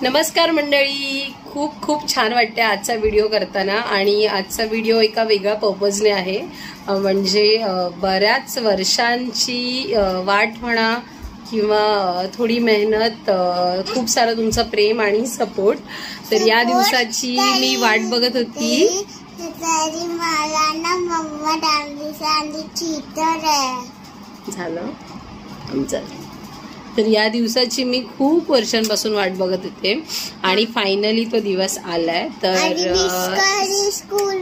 नमस्कार मंडळी, खूप खूप छान वाटते आजचा व्हिडिओ करताना. आणि आजचा व्हिडिओ एका वेगळ्या पर्पजने आहे. म्हणजे बऱ्याच वर्षांची वाट म्हणा किंवा थोडी मेहनत, खूप सारं तुमचं प्रेम आणि सपोर्ट. तर या दिवसाची मी वाट बघत होती. झालं आमचं. तर या दिवसाची मी खूप वर्षांपासून वाट बघत होते आणि फायनली तो दिवस आलाय. तर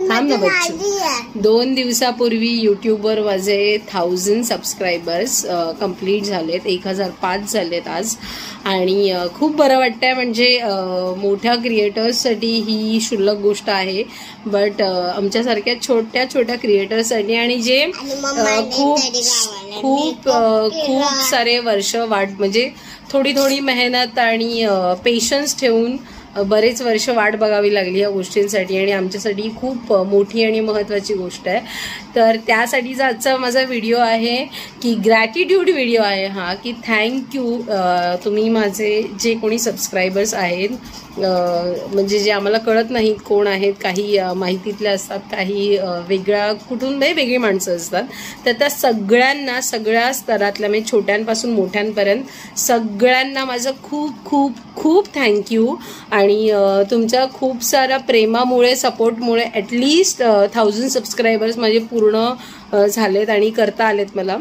थांब ना बच्चू, 2 दिवसापूर्वी युट्यूबवर माझे 1000 सबस्क्रायबर्स कंप्लीट झालेत, 1005 झालेत आज. आणि खूप बरं वाटतंय. म्हणजे मोठ्या क्रिएटर्ससाठी ही क्षुल्लक गोष्ट आहे, बट आमच्यासारख्या छोट्या छोट्या क्रिएटर्ससाठी आणि जे खूप सारे वर्ष वाट, म्हणजे थोडी थोडी मेहनत आणि पेशन्स ठेवून बरेच वर्ष वाट बघावी लागली या गोष्टींसाठी. आणि आमच्यासाठी खूप मोठी आणि महत्त्वाची गोष्ट आहे. तर त्यासाठीचा आजचा माझा व्हिडिओ आहे की ग्रॅटिट्यूड व्हिडिओ आहे हा, की थँक्यू तुम्ही माझे जे कोणी सबस्क्रायबर्स आहेत, म्हणजे जे आम्हाला कळत नाहीत कोण आहेत, काही माहितीतले असतात, काही वेगळ्या कुठून वेगळी माणसं असतात. तर त्या सगळ्यांना, सगळ्या स्तरातल्या म्हणजे छोट्यांपासून मोठ्यांपर्यंत सगळ्यांना माझं खूप खूप खूप थँक्यू. आणि तुमच्या खूप साऱ्या प्रेमामुळे, सपोर्टमुळे ॲटलिस्ट 1000 सबस्क्रायबर्स माझे पूर्ण झालेत आणि करता आलेत मला.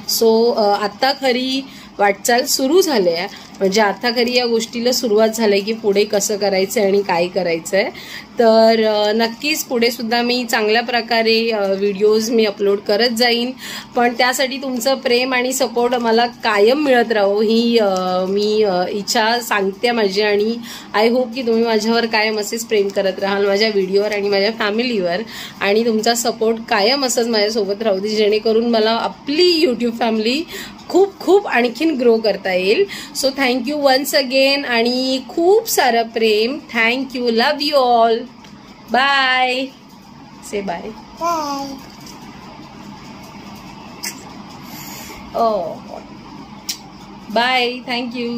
सो आत्ता खरी वाटचाल सुरू झाली आहे. म्हणजे आता खरी या गोष्टीला सुरुवात झाली की पुढे कसं करायचं आहे आणि काय करायचं आहे. तर नक्कीच पुढे सुद्धा मी चांगल्या प्रकारे व्हिडिओज मी अपलोड करत जाईन. पण त्यासाठी तुमचं प्रेम आणि सपोर्ट मला कायम मिळत राहो ही मी इच्छा सांगते माझी. आणि आय होप की तुम्ही माझ्यावर कायम असेच प्रेम करत राहाल, माझ्या व्हिडिओवर आणि माझ्या फॅमिलीवर. आणि तुमचा सपोर्ट कायम असंच माझ्यासोबत राहू दे, जेणेकरून मला आपली यूट्यूब फॅमिली खूप खूप आणखीन ग्रो करता येईल. सो थँक्यू वन्स अगेन आणि खूप सारं प्रेम. Thank you, love you all. Bye, say bye. Oh bye, thank you.